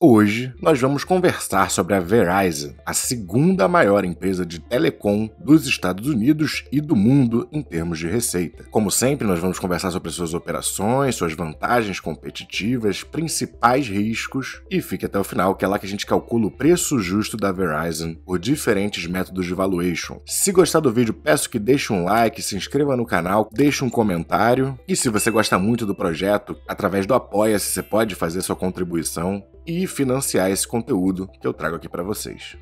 Hoje nós vamos conversar sobre a Verizon, a segunda maior empresa de telecom dos Estados Unidos e do mundo em termos de receita. Como sempre, nós vamos conversar sobre suas operações, suas vantagens competitivas, principais riscos e fique até o final, que é lá que a gente calcula o preço justo da Verizon por diferentes métodos de valuation. Se gostar do vídeo, peço que deixe um like, se inscreva no canal, deixe um comentário e se você gosta muito do projeto, através do Apoia-se você pode fazer sua contribuição e financiar esse conteúdo que eu trago aqui para vocês.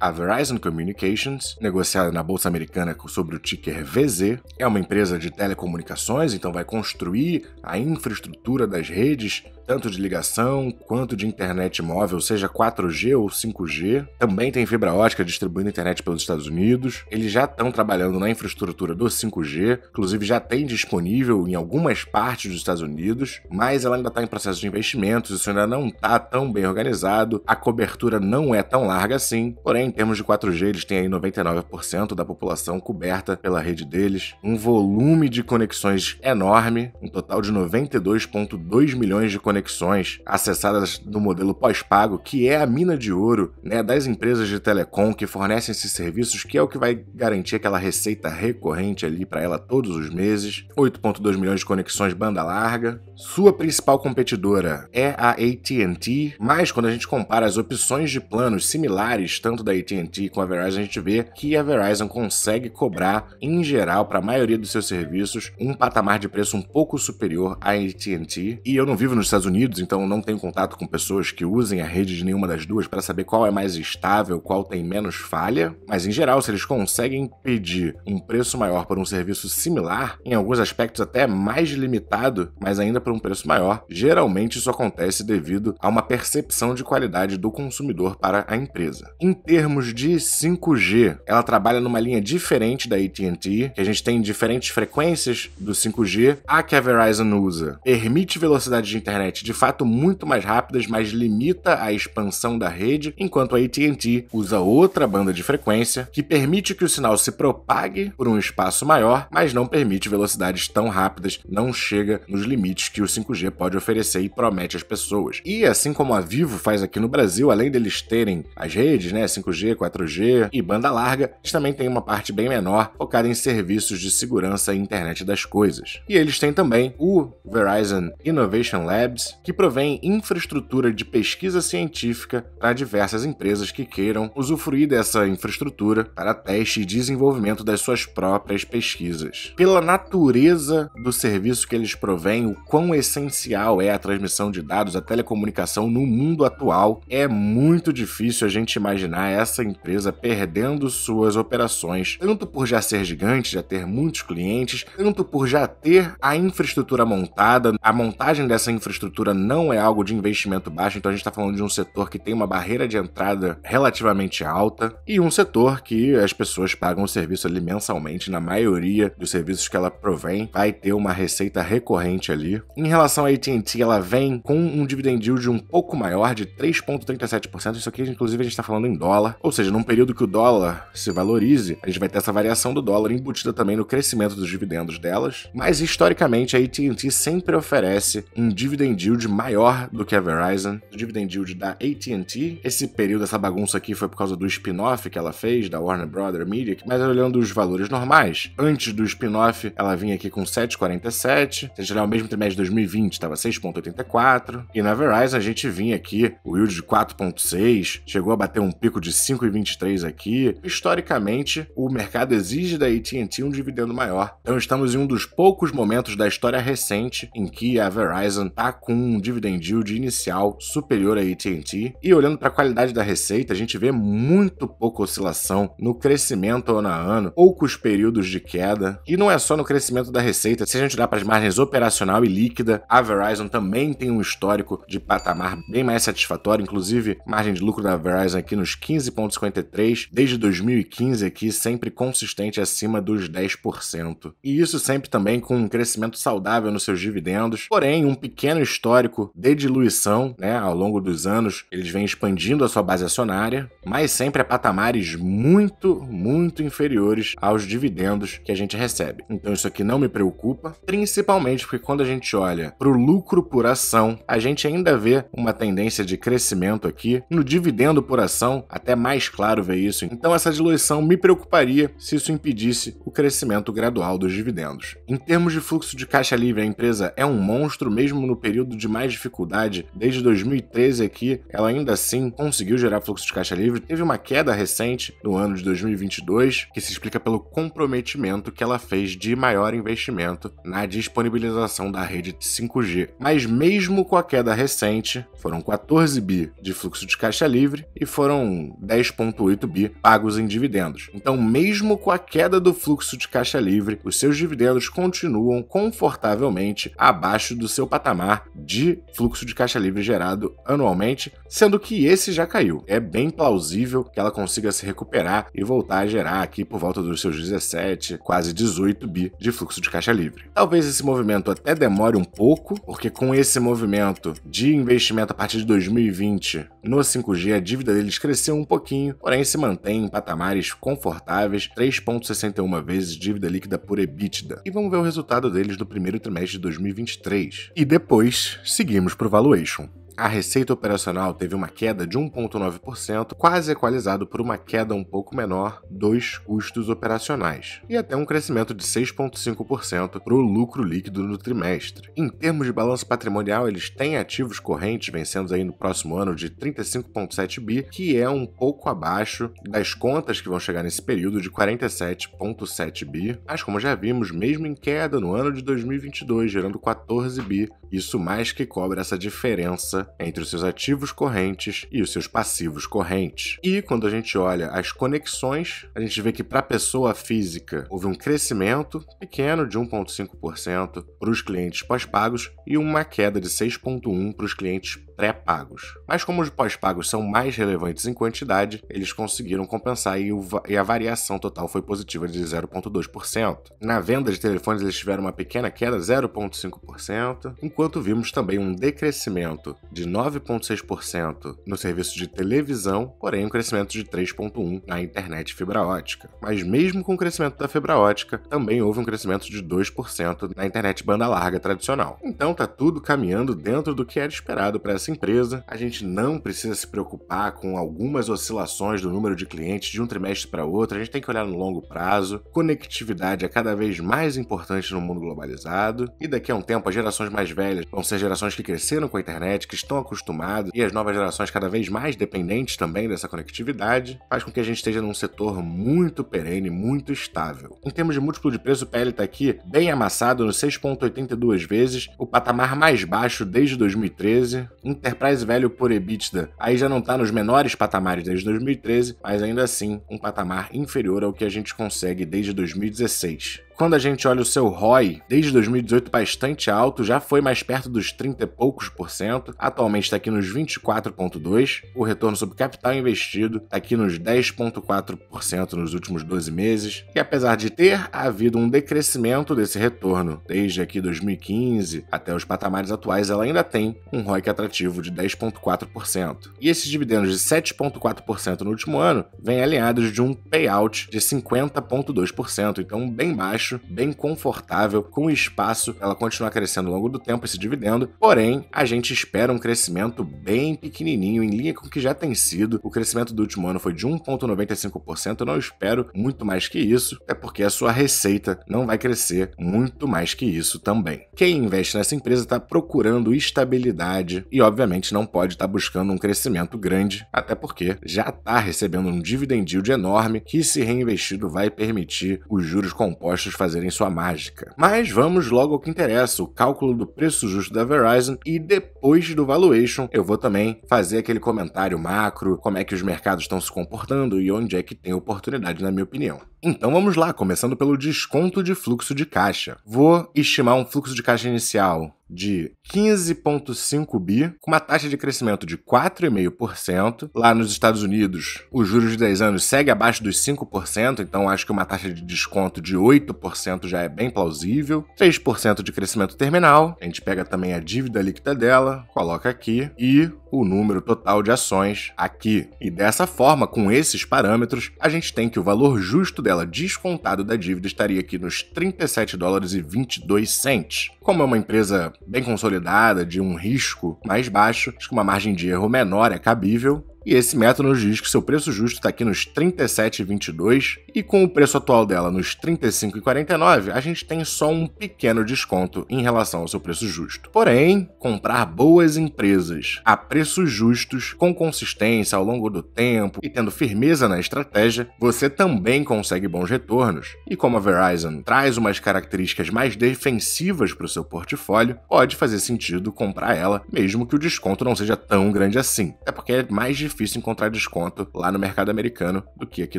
A Verizon Communications, negociada na Bolsa Americana sobre o ticker VZ, é uma empresa de telecomunicações, então vai construir a infraestrutura das redes, tanto de ligação quanto de internet móvel, seja 4G ou 5G. Também tem fibra ótica distribuindo internet pelos Estados Unidos. Eles já estão trabalhando na infraestrutura do 5G, inclusive já tem disponível em algumas partes dos Estados Unidos, mas ela ainda está em processo de investimentos, isso ainda não está tão bem organizado, a cobertura não é tão larga assim, porém, em termos de 4G, eles têm aí 99% da população coberta pela rede deles, um volume de conexões enorme, um total de 92,2 milhões de conexões acessadas no modelo pós-pago, que é a mina de ouro, né, das empresas de telecom que fornecem esses serviços, que é o que vai garantir aquela receita recorrente ali para ela todos os meses. 8,2 milhões de conexões banda larga. Sua principal competidora é a AT&T, mas quando a gente compara as opções de planos similares, tanto da AT&T com a Verizon, a gente vê que a Verizon consegue cobrar, em geral, para a maioria dos seus serviços, um patamar de preço um pouco superior à AT&T. E eu não vivo nos Estados Unidos, então não tenho contato com pessoas que usem a rede de nenhuma das duas para saber qual é mais estável, qual tem menos falha, mas em geral, se eles conseguem pedir um preço maior por um serviço similar, em alguns aspectos até mais limitado, mas ainda por um preço maior, geralmente isso acontece devido a uma percepção de qualidade do consumidor para a empresa. Em termos de 5G, ela trabalha numa linha diferente da AT&T, que a gente tem diferentes frequências do 5G. A que a Verizon usa permite velocidade de internet de fato muito mais rápidas, mas limita a expansão da rede, enquanto a AT&T usa outra banda de frequência que permite que o sinal se propague por um espaço maior, mas não permite velocidades tão rápidas, não chega nos limites que o 5G pode oferecer e promete às pessoas. E assim como a Vivo faz aqui no Brasil, além deles terem as redes, né, 5G, 4G e banda larga, eles também têm uma parte bem menor focada em serviços de segurança e internet das coisas. E eles têm também o Verizon Innovation Labs, que provém infraestrutura de pesquisa científica para diversas empresas que queiram usufruir dessa infraestrutura para teste e desenvolvimento das suas próprias pesquisas. Pela natureza do serviço que eles provêm, o quão essencial é a transmissão de dados, a telecomunicação no mundo atual, é muito difícil a gente imaginar essa empresa perdendo suas operações, tanto por já ser gigante, já ter muitos clientes, tanto por já ter a infraestrutura montada. A montagem dessa infraestrutura não é algo de investimento baixo, então a gente está falando de um setor que tem uma barreira de entrada relativamente alta e um setor que as pessoas pagam o serviço ali mensalmente. Na maioria dos serviços que ela provém, vai ter uma receita recorrente ali. Em relação à AT&T, ela vem com um dividend yield um pouco maior, de 3,37%. Isso aqui, inclusive, a gente está falando em dólar. Ou seja, num período que o dólar se valorize, a gente vai ter essa variação do dólar embutida também no crescimento dos dividendos delas. Mas, historicamente, a AT&T sempre oferece um dividend yield maior do que a Verizon. O dividend yield da AT&T, esse período, essa bagunça aqui foi por causa do spin-off que ela fez, da Warner Brothers Media, mas olhando os valores normais, antes do spin-off, ela vinha aqui com 7,47, se a gente olhar o mesmo trimestre de 2020, estava 6,84, e na Verizon a gente vinha aqui, o yield de 4,6, chegou a bater um pico de 5,23 aqui. Historicamente, o mercado exige da AT&T um dividendo maior, então estamos em um dos poucos momentos da história recente em que a Verizon está com um dividend yield inicial superior à AT&T, e olhando para a qualidade da receita, a gente vê muito pouca oscilação no crescimento ano a ano, poucos períodos de queda, e não é só no crescimento da receita. Se a gente olhar para as margens operacional e líquida, a Verizon também tem um histórico de patamar bem mais satisfatório, inclusive margem de lucro da Verizon aqui nos 15,53, desde 2015 aqui, sempre consistente acima dos 10%. E isso sempre também com um crescimento saudável nos seus dividendos, porém um pequeno histórico de diluição, né, ao longo dos anos, eles vêm expandindo a sua base acionária, mas sempre a patamares muito inferiores aos dividendos que a gente recebe. Então isso aqui não me preocupa, principalmente porque quando a gente olha para o lucro por ação, a gente ainda vê uma tendência de crescimento aqui. No dividendo por ação, até mais claro ver isso. Então essa diluição me preocuparia se isso impedisse o crescimento gradual dos dividendos. Em termos de fluxo de caixa livre, a empresa é um monstro, mesmo no período de mais dificuldade. Desde 2013 aqui, ela ainda assim conseguiu gerar fluxo de caixa livre. Teve uma queda recente no ano de 2022, que se explica pelo comprometimento que ela fez de maior investimento na disponibilização da rede de 5G. Mas mesmo com a queda recente, foram 14 bi de fluxo de caixa livre e foram 10,8 bi pagos em dividendos. Então, mesmo com a queda do fluxo de caixa livre, os seus dividendos continuam confortavelmente abaixo do seu patamar de fluxo de caixa livre gerado anualmente, sendo que esse já caiu. É bem plausível que ela consiga se recuperar e voltar a gerar aqui por volta dos seus 17, quase 18 bi de fluxo de caixa livre. Talvez esse movimento até demore um pouco, porque com esse movimento de investimento a partir de 2020 no 5G, a dívida deles cresceu um pouquinho, porém se mantém em patamares confortáveis, 3,61 vezes dívida líquida por EBITDA. E vamos ver o resultado deles no primeiro trimestre de 2023. E depois, seguimos para o valuation. A receita operacional teve uma queda de 1,9%, quase equalizado por uma queda um pouco menor dos custos operacionais, e até um crescimento de 6,5% para o lucro líquido no trimestre. Em termos de balanço patrimonial, eles têm ativos correntes vencendo aí no próximo ano de 35,7 bi, que é um pouco abaixo das contas que vão chegar nesse período de 47,7 bi, mas como já vimos, mesmo em queda no ano de 2022, gerando 14 bi, isso mais que cobre essa diferença entre os seus ativos correntes e os seus passivos correntes. E quando a gente olha as conexões, a gente vê que para a pessoa física houve um crescimento pequeno de 1,5% para os clientes pós-pagos e uma queda de 6,1% para os clientes pré-pagos. Mas como os pós-pagos são mais relevantes em quantidade, eles conseguiram compensar e a variação total foi positiva de 0,2%. Na venda de telefones eles tiveram uma pequena queda, 0,5%, enquanto vimos também um decrescimento de 9,6% no serviço de televisão, porém um crescimento de 3,1% na internet fibra ótica. Mas mesmo com o crescimento da fibra ótica, também houve um crescimento de 2% na internet banda larga tradicional. Então tá tudo caminhando dentro do que era esperado para essa empresa. A gente não precisa se preocupar com algumas oscilações do número de clientes de um trimestre para outro, a gente tem que olhar no longo prazo. Conectividade é cada vez mais importante no mundo globalizado, e daqui a um tempo as gerações mais velhas vão ser gerações que cresceram com a internet, que estão acostumados, e as novas gerações cada vez mais dependentes também dessa conectividade, faz com que a gente esteja num setor muito perene, muito estável. Em termos de múltiplo de preço, o PL está aqui bem amassado no 6,82 vezes, o patamar mais baixo desde 2013. Enterprise Value por EBITDA aí já não está nos menores patamares desde 2013, mas ainda assim um patamar inferior ao que a gente consegue desde 2016. Quando a gente olha o seu ROI, desde 2018 bastante alto, já foi mais perto dos 30 e poucos por cento, atualmente está aqui nos 24,2%, o retorno sobre capital investido está aqui nos 10,4% nos últimos 12 meses, e apesar de ter havido um decrescimento desse retorno desde aqui 2015 até os patamares atuais, ela ainda tem um ROIC atrativo de 10,4%. E esses dividendos de 7,4% no último ano vêm alinhados de um payout de 50,2%, então bem baixo, bem confortável, com espaço para ela continuar crescendo ao longo do tempo esse dividendo, porém a gente espera um crescimento bem pequenininho, em linha com o que já tem sido. O crescimento do último ano foi de 1,95%, eu não espero muito mais que isso, é porque a sua receita não vai crescer muito mais que isso também. Quem investe nessa empresa está procurando estabilidade e obviamente não pode estar buscando um crescimento grande, até porque já está recebendo um dividend yield enorme que, se reinvestido, vai permitir os juros compostos fazerem sua mágica. Mas vamos logo ao que interessa, o cálculo do preço justo da Verizon, e depois do valuation eu vou também fazer aquele comentário macro, como é que os mercados estão se comportando e onde é que tem oportunidade, na minha opinião. Então vamos lá, começando pelo desconto de fluxo de caixa. Vou estimar um fluxo de caixa inicial de 15,5 bi, com uma taxa de crescimento de 4,5%. Lá nos Estados Unidos, os juros de 10 anos segue abaixo dos 5%, então acho que uma taxa de desconto de 8% já é bem plausível. 3% de crescimento terminal, a gente pega também a dívida líquida dela, coloca aqui, e o número total de ações aqui. E dessa forma, com esses parâmetros, a gente tem que o valor justo dela descontado da dívida estaria aqui nos $37,22. Como é uma empresa bem consolidada, de um risco mais baixo, acho que uma margem de erro menor é cabível. E esse método nos diz que seu preço justo está aqui nos 37,22 e com o preço atual dela nos 35,49, a gente tem só um pequeno desconto em relação ao seu preço justo. Porém, comprar boas empresas a preços justos, com consistência ao longo do tempo e tendo firmeza na estratégia, você também consegue bons retornos. E como a Verizon traz umas características mais defensivas para o seu portfólio, pode fazer sentido comprar ela, mesmo que o desconto não seja tão grande assim. Até porque é mais difícil encontrar desconto lá no mercado americano do que aqui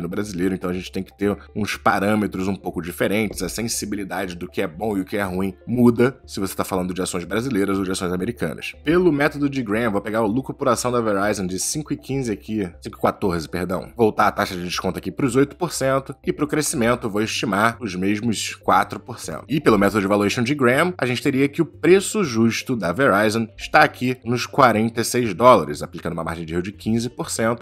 no brasileiro, então a gente tem que ter uns parâmetros um pouco diferentes, a sensibilidade do que é bom e o que é ruim muda se você está falando de ações brasileiras ou de ações americanas. Pelo método de Graham, vou pegar o lucro por ação da Verizon de 5,15 aqui, 5,14, perdão, voltar a taxa de desconto aqui para os 8% e para o crescimento vou estimar os mesmos 4%. E pelo método de valuation de Graham, a gente teria que o preço justo da Verizon está aqui nos $46, aplicando uma margem de erro de 15%,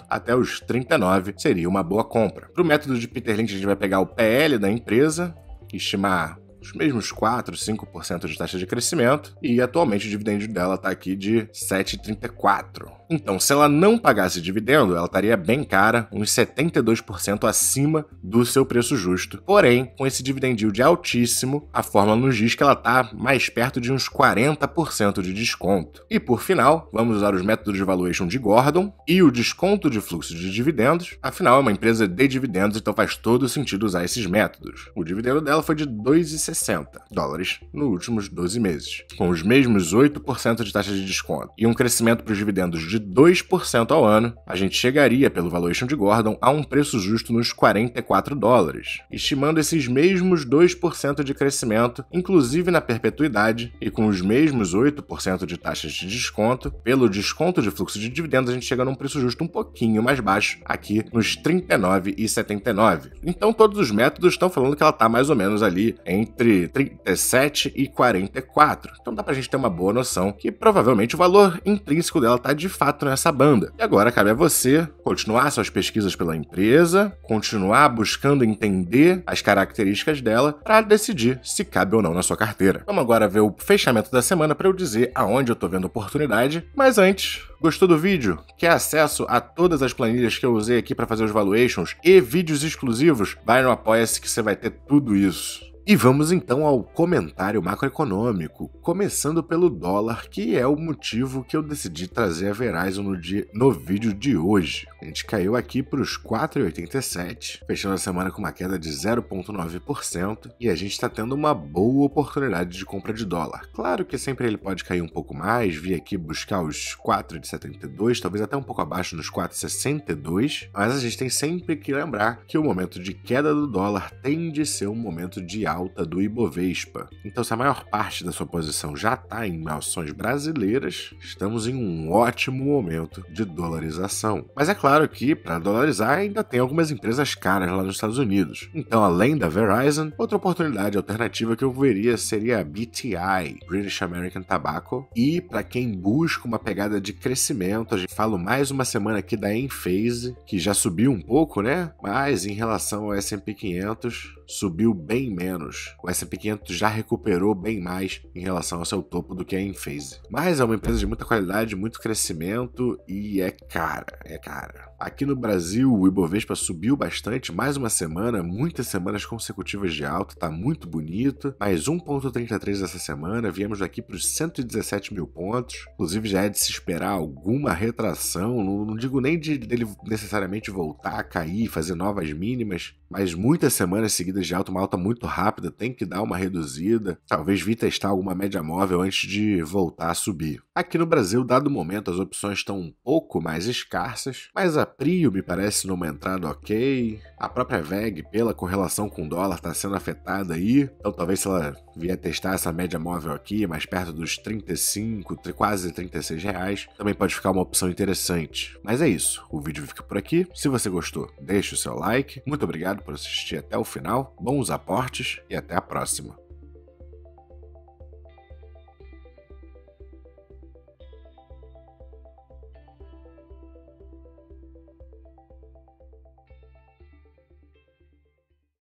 até os 39 seria uma boa compra. Para o método de Peter Lynch, a gente vai pegar o PL da empresa, estimar os mesmos 4, 5% de taxa de crescimento, e atualmente o dividendo dela está aqui de 7,34. Então, se ela não pagasse dividendo, ela estaria bem cara, uns 72% acima do seu preço justo. Porém, com esse dividend yield altíssimo, a fórmula nos diz que ela está mais perto de uns 40% de desconto. E por final, vamos usar os métodos de valuation de Gordon e o desconto de fluxo de dividendos. Afinal, é uma empresa de dividendos, então faz todo sentido usar esses métodos. O dividendo dela foi de $2,60 nos últimos 12 meses, com os mesmos 8% de taxa de desconto e um crescimento para os dividendos de 2% ao ano, a gente chegaria, pelo valuation de Gordon, a um preço justo nos $44, estimando esses mesmos 2% de crescimento, inclusive na perpetuidade, e com os mesmos 8% de taxas de desconto. Pelo desconto de fluxo de dividendos, a gente chega num preço justo um pouquinho mais baixo, aqui nos $39,79. Então todos os métodos estão falando que ela está mais ou menos ali entre 37 e 44. Então dá pra gente ter uma boa noção que provavelmente o valor intrínseco dela tá de fato nessa banda. E agora cabe a você continuar suas pesquisas pela empresa, continuar buscando entender as características dela para decidir se cabe ou não na sua carteira. Vamos agora ver o fechamento da semana para eu dizer aonde eu tô vendo oportunidade, mas antes, gostou do vídeo? Quer acesso a todas as planilhas que eu usei aqui para fazer os valuations e vídeos exclusivos? Vai no Apoia-se que você vai ter tudo isso. E vamos então ao comentário macroeconômico, começando pelo dólar, que é o motivo que eu decidi trazer a Verizon no vídeo de hoje. A gente caiu aqui para os 4,87, fechando a semana com uma queda de 0,9%, e a gente está tendo uma boa oportunidade de compra de dólar. Claro que sempre ele pode cair um pouco mais, vir aqui buscar os 4,72, talvez até um pouco abaixo dos 4,62, mas a gente tem sempre que lembrar que o momento de queda do dólar tende a ser um momento de alta do Ibovespa. Então, se a maior parte da sua posição já está em ações brasileiras, estamos em um ótimo momento de dolarização. Mas é claro que, para dolarizar, ainda tem algumas empresas caras lá nos Estados Unidos. Então, além da Verizon, outra oportunidade alternativa que eu veria seria a BTI, British American Tobacco. E, para quem busca uma pegada de crescimento, a gente fala mais uma semana aqui da Enphase, que já subiu um pouco, né? Mas, em relação ao S&P 500, subiu bem menos. O S&P 500 já recuperou bem mais em relação ao seu topo do que a Enphase. Mas é uma empresa de muita qualidade, muito crescimento e é cara. Aqui no Brasil, o Ibovespa subiu bastante, mais uma semana, muitas semanas consecutivas de alta, tá muito bonito. Mais 1,33 essa semana, viemos daqui para os 117 mil pontos. Inclusive já é de se esperar alguma retração, não digo nem dele necessariamente voltar a cair, fazer novas mínimas, mas muitas semanas seguidas de alta, uma alta muito rápida. rápida, tem que dar uma reduzida, talvez vir testar alguma média móvel antes de voltar a subir. Aqui no Brasil, dado o momento, as opções estão um pouco mais escassas, mas a Prio me parece numa entrada ok, a própria VEG, pela correlação com o dólar, está sendo afetada aí, então talvez se ela vier testar essa média móvel aqui, mais perto dos 35, quase 36 reais, também pode ficar uma opção interessante. Mas é isso, o vídeo fica por aqui. Se você gostou, deixe o seu like. Muito obrigado por assistir até o final, bons aportes e até a próxima.